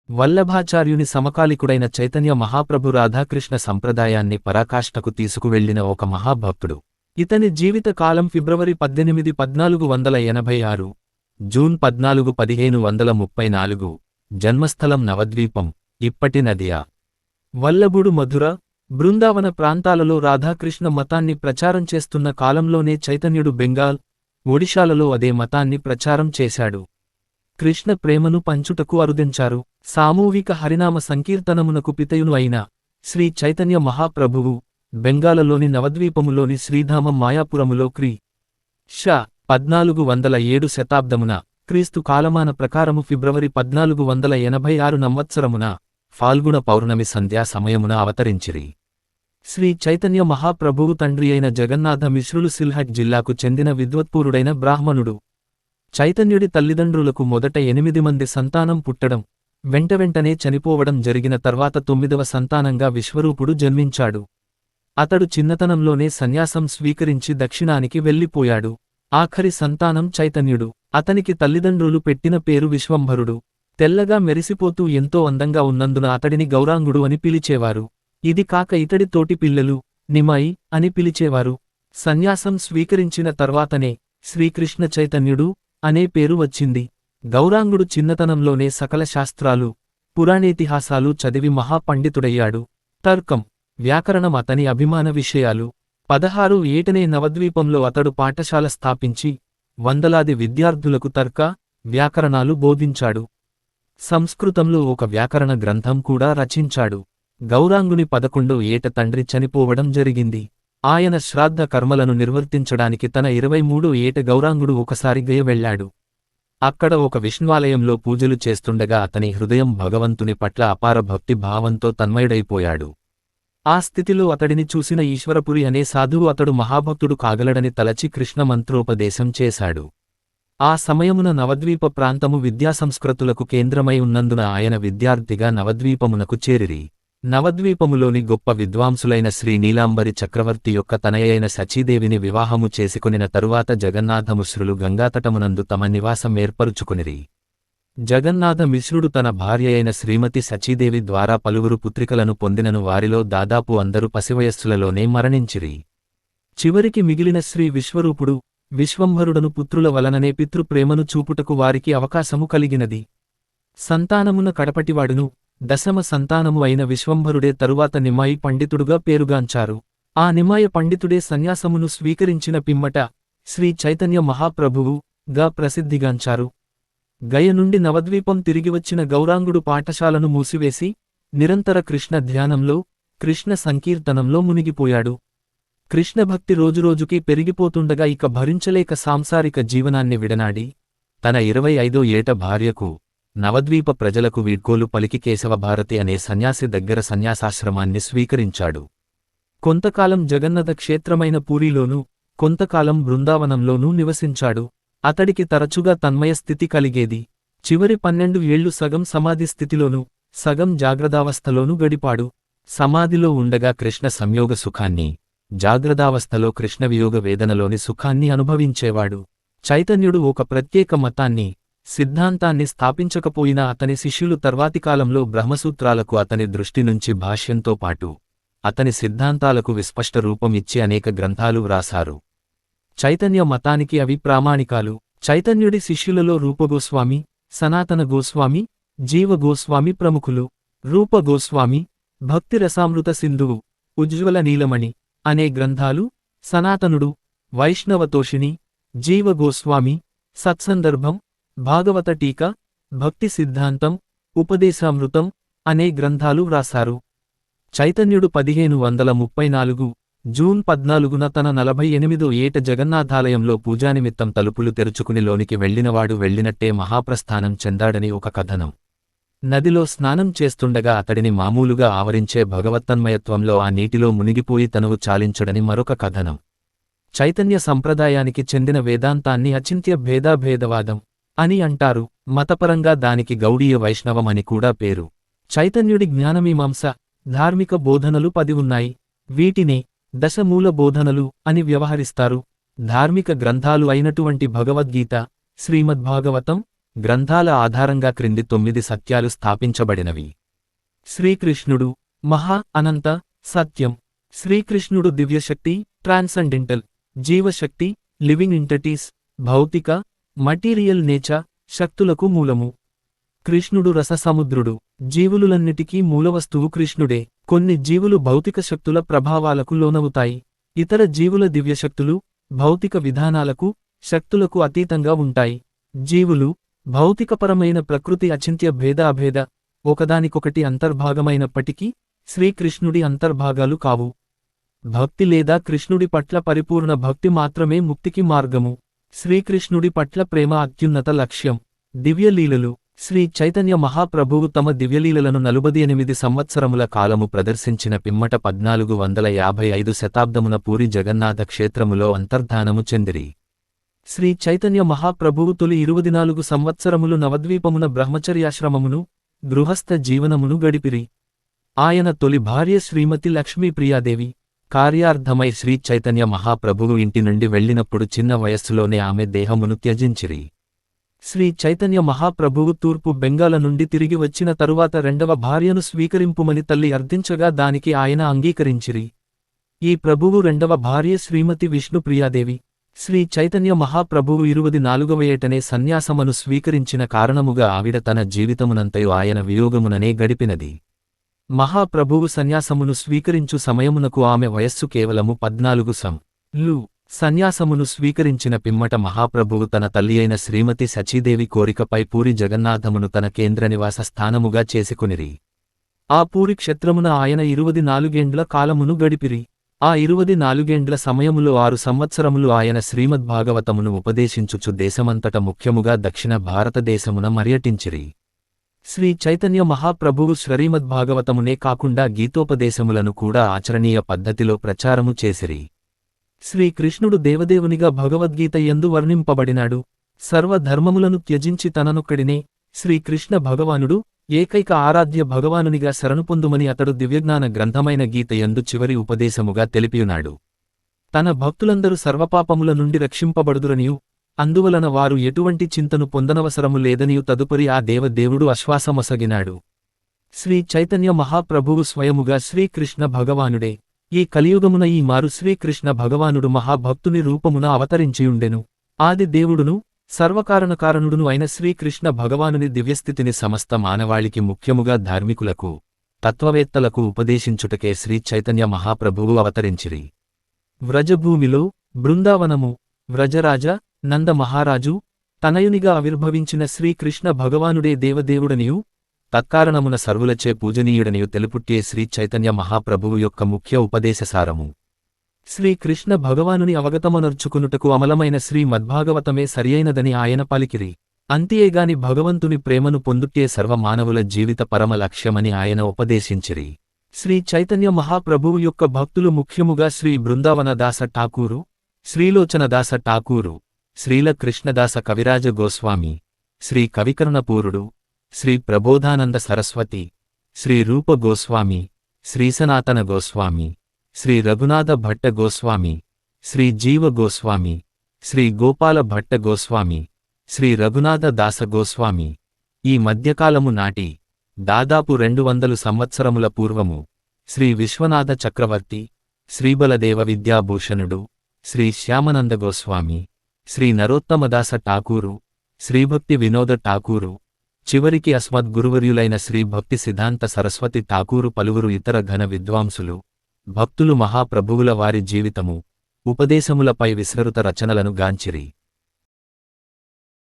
వల్లభాచార్యుని సమకాలికుడైన చైతన్య మహాప్రభు రాధాకృష్ణ సంప్రదాయాన్ని పరాకాష్ఠకు తీసుకువెళ్లిన ఒక మహాభక్తుడు. ఇతని జీవిత కాలం ఫిబ్రవరి 18, 1486, జూన్ 14, 1534. జన్మస్థలం నవద్వీపం, ఇప్పటి నదియా. వల్లభుడు మధుర, బృందావన ప్రాంతాలలో రాధాకృష్ణ మతాన్ని ప్రచారం చేస్తున్న కాలంలోనే చైతన్యుడు బెంగాల్, ఒడిషాలలో అదే మతాన్ని ప్రచారం చేశాడు. కృష్ణ ప్రేమను పంచుటకు అరుదించారు. సామూహిక హరినామ సంకీర్తనమునకు పితయును అయిన శ్రీ చైతన్య మహాప్రభువు బెంగాలలోని నవద్వీపములోని శ్రీధామం మాయాపురములో క్రీ. శ. 1407 శతాబ్దమున క్రీస్తు కాలమాన ప్రకారము ఫిబ్రవరి 1486 సంవత్సరమున ఫాల్గుణ పౌర్ణమి సంధ్యా సమయమున అవతరించిరి. శ్రీ చైతన్య మహాప్రభువు తండ్రి అయిన జగన్నాథ మిశ్రులు సిల్హట్ జిల్లాకు చెందిన విద్వత్పూరుడైన బ్రాహ్మణుడు. చైతన్యుడి తల్లిదండ్రులకు మొదట 8 మంది సంతానం పుట్టడం, వెంటవెంటనే చనిపోవడం జరిగిన తర్వాత 9వ సంతానంగా విశ్వరూపుడు జన్మించాడు. అతడు చిన్నతనంలోనే సన్యాసం స్వీకరించి దక్షిణానికి వెళ్ళిపోయాడు. ఆఖరి సంతానం చైతన్యుడు. అతనికి తల్లిదండ్రులు పెట్టిన పేరు విశ్వంభరుడు. తెల్లగా మెరిసిపోతూ ఎంతో అందంగా ఉన్నందున అతడిని గౌరాంగుడు అని పిలిచేవారు. ఇది కాక ఇతడి తోటి పిల్లలు నిమాయి అని పిలిచేవారు. సన్యాసం స్వీకరించిన తర్వాతనే శ్రీకృష్ణ చైతన్యుడు అనే పేరు వచ్చింది. గౌరాంగుడు చిన్నతనంలోనే సకల శాస్త్రాలు, పురాణేతిహాసాలు చదివి మహాపండితుడయ్యాడు. తర్కం, వ్యాకరణం అతని అభిమాన విషయాలు. 16 ఏటనే నవద్వీపంలో అతడు పాఠశాల స్థాపించి వందలాది విద్యార్థులకు తర్క, వ్యాకరణాలు బోధించాడు. సంస్కృతంలో ఒక వ్యాకరణ గ్రంథం కూడా రచించాడు. గౌరాంగుని 11 ఏట తండ్రి చనిపోవడం జరిగింది. ఆయన శ్రాద్ధ కర్మలను నిర్వర్తించడానికి తన 23 ఏట గౌరాంగుడు ఒకసారి గయ వెళ్లాడు. అక్కడ ఒక విష్ణువాలయంలో పూజలు చేస్తుండగా అతని హృదయం భగవంతుని పట్ల అపార భక్తి భావంతో తన్మయుడైపోయాడు. ఆ స్థితిలో అతడిని చూసిన ఈశ్వరపురి అనే సాధువు అతడు మహాభక్తుడు కాగలడని తలచి కృష్ణ మంత్రోపదేశం చేశాడు. ఆ సమయమున నవద్వీప ప్రాంతము విద్యాసంస్కృతులకు కేంద్రమై ఉన్నందున ఆయన విద్యార్థిగా నవద్వీపమునకు చేరిరి. నవద్వీపములోని గొప్ప విద్వాంసులైన శ్రీ నీలాంబరి చక్రవర్తి యొక్క తనయైన సచీదేవిని వివాహము చేసుకొనిన తరువాత జగన్నాథమిశ్రులు గంగాతటమునందు తమ నివాసం ఏర్పరుచుకునిరి. జగన్నాథ మిశ్రుడు తన భార్యయైన శ్రీమతి సచీదేవి ద్వారా పలువురు పుత్రికలను పొందినను వారిలో దాదాపు అందరూ పసివయస్సులలోనే మరణించిరి. చివరికి మిగిలిన శ్రీ విశ్వరూపుడు, విశ్వంభరుడను పుత్రుల వలననే పితృప్రేమను చూపుటకు వారికి అవకాశము కలిగినది. సంతానమున కడపటివాడును, దశమ సంతానము అయిన విశ్వంభరుడే తరువాత నిమాయి పండితుడుగా పేరుగాంచారు. ఆ నిమాయ పండితుడే సన్యాసమును స్వీకరించిన పిమ్మట శ్రీ చైతన్య మహాప్రభువు గా ప్రసిద్ధిగాంచారు. గయ నుండి నవద్వీపం తిరిగివచ్చిన గౌరాంగుడు పాఠశాలను మూసివేసి నిరంతర కృష్ణ ధ్యానంలో, కృష్ణ సంకీర్తనంలో మునిగిపోయాడు. కృష్ణభక్తి రోజురోజుకీ పెరిగిపోతుండగా ఇక భరించలేక సాంసారిక జీవనాన్ని విడనాడి తన 25వ ఏట భార్యకు, నవద్వీప ప్రజలకు వీడ్కోలు పలికి కేశవభారతి అనే సన్యాసి దగ్గర సన్యాసాశ్రమాన్ని స్వీకరించాడు. కొంతకాలం జగన్నాథ క్షేత్రమైన పూరీలోనూ, కొంతకాలం బృందావనంలోనూ నివసించాడు. అతడికి తరచుగా తన్మయ స్థితి కలిగేది. చివరి 12 ఏళ్లు సగం సమాధి స్థితిలోనూ, సగం జాగ్రత్తావస్థలోనూ గడిపాడు. సమాధిలో ఉండగా కృష్ణ సంయోగ సుఖాన్ని, జాగ్రత్తావస్థలో కృష్ణవియోగ వేదనలోని సుఖాన్ని అనుభవించేవాడు. చైతన్యుడు ఒక ప్రత్యేక మతాన్ని, సిద్ధాంతాన్ని స్థాపించకపోయినా అతని శిష్యులు తర్వాతికాలంలో బ్రహ్మసూత్రాలకు అతని దృష్టి నుంచి భాష్యంతో పాటు అతని సిద్ధాంతాలకు విస్పష్ట రూపం ఇచ్చి అనేక గ్రంథాలు వ్రాసారు. చైతన్య మతానికి అవి ప్రామాణికాలు. చైతన్యుడి శిష్యులలో రూపగోస్వామి, సనాతన గోస్వామి, జీవ గోస్వామి ప్రముఖులు. రూపగోస్వామి భక్తిరసామృత సింధువు, ఉజ్వల నీలమణి అనే గ్రంథాలు, సనాతనుడు వైష్ణవతోషిణి, జీవ గోస్వామి సత్సందర్భం, భాగవత టీక, భక్తి సిద్ధాంతం, ఉపదేశామృతం అనే గ్రంథాలు వ్రాసారు. చైతన్యుడు 1534 జూన్ 14న తన 48వ ఏట జగన్నాథాలయంలో పూజానిమిత్తం తలుపులు తెరుచుకుని లోనికి వెళ్లినవాడు వెళ్లినట్టే మహాప్రస్థానం చెందాడని ఒక కథనం. నదిలో స్నానం చేస్తుండగా అతడిని మామూలుగా ఆవరించే భగవత్తన్మయత్వంలో ఆ నీటిలో మునిగిపోయి తనువు చాలించడని మరొక కథనం. చైతన్య సంప్రదాయానికి చెందిన వేదాంతాన్ని అచింత్య భేదాభేదవాదం అని అంటారు. మతపరంగా దానికి గౌడీయ వైష్ణవం అని కూడా పేరు. చైతన్యుడి జ్ఞానమీమాంస, ధార్మిక బోధనలు 10 ఉన్నాయి. వీటినే దశమూల బోధనలు అని వ్యవహరిస్తారు. ధార్మిక గ్రంథాలు అయినటువంటి భగవద్గీత, శ్రీమద్భాగవతం, గ్రంథాల ఆధారంగా క్రింది 9 సత్యాలు స్థాపించబడినవి. శ్రీకృష్ణుడు మహా అనంత సత్యం. శ్రీకృష్ణుడు దివ్యశక్తి ట్రాన్సెండెంటల్, జీవశక్తి లివింగ్ ఎంటిటీస్, భౌతిక మటీరియల్ నేచర్ శక్తులకు మూలము. కృష్ణుడు రససముద్రుడు, జీవులన్నిటికీ మూలవస్తువు కృష్ణుడే. కొన్ని జీవులు భౌతిక శక్తుల ప్రభావాలకు లోనవుతాయి. ఇతర జీవుల దివ్యశక్తులు భౌతిక విధానాలకు శక్తులకు అతీతంగా ఉంటాయి. జీవులు భౌతికపరమైన ప్రకృతి అచింత్య భేద అభేద ఒకదానికొకటి అంతర్భాగమైనప్పటికీ శ్రీకృష్ణుడి అంతర్భాగాలు కావు. భక్తి లేదా కృష్ణుడి పట్ల పరిపూర్ణ భక్తి మాత్రమే ముక్తికి మార్గము. శ్రీకృష్ణుడి పట్ల ప్రేమ అత్యున్నత లక్ష్యం. దివ్యలీలలు. శ్రీ చైతన్య మహాప్రభువు తమ దివ్యలీలలను 48 సంవత్సరముల కాలము ప్రదర్శించిన పిమ్మట 1455 శతాబ్దమున పూరి జగన్నాథ క్షేత్రములో అంతర్ధానము చెందిరి. శ్రీ చైతన్య మహాప్రభువు తొలి 24 సంవత్సరములు నవద్వీపమున బ్రహ్మచర్యాశ్రమమును గృహస్థ జీవనమును గడిపిరి. ఆయన తొలి భార్య శ్రీమతి లక్ష్మీప్రియాదేవి. కార్యార్థమై శ్రీ చైతన్య మహాప్రభువు ఇంటి నుండి వెళ్ళినప్పుడు చిన్న వయస్సులోనే ఆమె దేహమును త్యజించిరి. శ్రీ చైతన్య మహాప్రభువు తూర్పు బెంగాల నుండి తిరిగి వచ్చిన తరువాత రెండవ భార్యను స్వీకరింపుమని తల్లి అర్థించగా దానికి ఆయన అంగీకరించిరి. ఈ ప్రభువు రెండవ భార్య శ్రీమతి విష్ణుప్రియాదేవి. శ్రీ చైతన్య మహాప్రభువు 24వ ఏటనే సన్యాసమును స్వీకరించిన కారణముగా ఆవిడ తన జీవితమునంతయు ఆయన వియోగముననే గడిపినది. మహాప్రభువు సన్యాసమును స్వీకరించు సమయమునకు ఆమె వయస్సు కేవలము 14 సంవత్సరాలు. సన్యాసమును స్వీకరించిన పిమ్మట మహాప్రభువు తన తల్లియైన శ్రీమతి సచీదేవి కోరికపై పూరి జగన్నాథమును తన కేంద్రనివాస స్థానముగా చేసుకునిరి. ఆ పూరి క్షేత్రమున ఆయన 24 కాలమును గడిపిరి. ఆ 24 సమయములో 6 సంవత్సరములు ఆయన శ్రీమద్భాగవతమును ఉపదేశించుచు దేశమంతట ముఖ్యముగా దక్షిణ భారతదేశమున పర్యటించిరి. శ్రీ చైతన్య మహాప్రభువు శ్రీమద్భాగవతమునే కాకుండా గీతోపదేశములను కూడా ఆచరణీయ పద్ధతిలో ప్రచారము చేసిరి. శ్రీకృష్ణుడు దేవదేవునిగా భగవద్గీత యందు వర్ణింపబడినాడు. సర్వధర్మములను త్యజించి తననొక్కడినే శ్రీకృష్ణ భగవానుడు ఏకైక ఆరాధ్య భగవానునిగా శరణుపొందుమని అతడు దివ్యజ్ఞాన గ్రంథమైన గీత యందు చివరి ఉపదేశముగా తెలిపియున్నాడు. తన భక్తులందరూ సర్వపాపముల నుండి రక్షింపబడుదురనియు అందువలన వారు ఎటువంటి చింతను పొందనవసరము లేదనియు తదుపరి ఆ దేవదేవుడు ఆశ్వాసమొసగినాడు. శ్రీ చైతన్య మహాప్రభువు స్వయముగా శ్రీకృష్ణ భగవానుడే. ఈ కలియుగమున ఈ మారు శ్రీకృష్ణ భగవానుడు మహాభక్తుని రూపమున అవతరించియుండెను. ఆది దేవుడును సర్వకారణకారణుడును అయిన శ్రీకృష్ణ భగవానుని దివ్యస్థితిని సమస్త మానవాళికి ముఖ్యముగా ధార్మికులకు తత్వవేత్తలకు ఉపదేశించుటకే శ్రీ చైతన్య మహాప్రభువు అవతరించిరి. వ్రజభూమిలో బృందావనము. వ్రజరాజ నంద మహారాజు తనయునిగా ఆవిర్భవించిన శ్రీకృష్ణ భగవానుడే దేవదేవుడనియు తత్కారణమున సర్వులచే పూజనీయుడనియు తెలుపుట్టే శ్రీ చైతన్య మహాప్రభువు యొక్క ముఖ్య ఉపదేశసారము. శ్రీకృష్ణ భగవానుని అవగతమనర్చుకునుటకు అమలమైన శ్రీ మద్భాగవతమే సరియైనదని ఆయన పలికిరి. అంతియేగాని భగవంతుని ప్రేమను పొందుటే సర్వమానవుల జీవిత పరమ లక్ష్యమని ఆయన ఉపదేశించిరి. శ్రీ చైతన్య మహాప్రభువు యొక్క భక్తులు ముఖ్యముగా శ్రీ బృందావనదాస ఠాకూరు, శ్రీలోచనదాస ఠాకూరు, శ్రీల కృష్ణదాస కవిరాజ గోస్వామి, శ్రీ కవికర్ణపూరుడు, శ్రీ ప్రబోధానంద సరస్వతి, శ్రీ రూప గోస్వామి, శ్రీ సనాతన గోస్వామి, శ్రీ రఘునాథ భట్ట గోస్వామి, శ్రీ జీవ గోస్వామి, శ్రీ గోపాల భట్ట గోస్వామి, శ్రీ రఘునాథ దాస గోస్వామి. ఈ మధ్యకాలము నాటి దాదాపు 200 సంవత్సరముల పూర్వము శ్రీ విశ్వనాథ చక్రవర్తి, శ్రీబలదేవ విద్యాభూషణుడు, శ్రీ శ్యామనంద గోస్వామి, శ్రీ నరోత్తమదాస ఠాకూరు, శ్రీభక్తి వినోద ఠాకూరు, చివరికి అస్మద్గురువర్యులైన శ్రీ భక్తి సిద్ధాంత సరస్వతి ఠాకూరు పలువురు ఇతర ఘన విద్వాంసులు భక్తులు మహాప్రభువుల వారి జీవితము ఉపదేశములపై విస్తృత రచనలను గాంచిరి.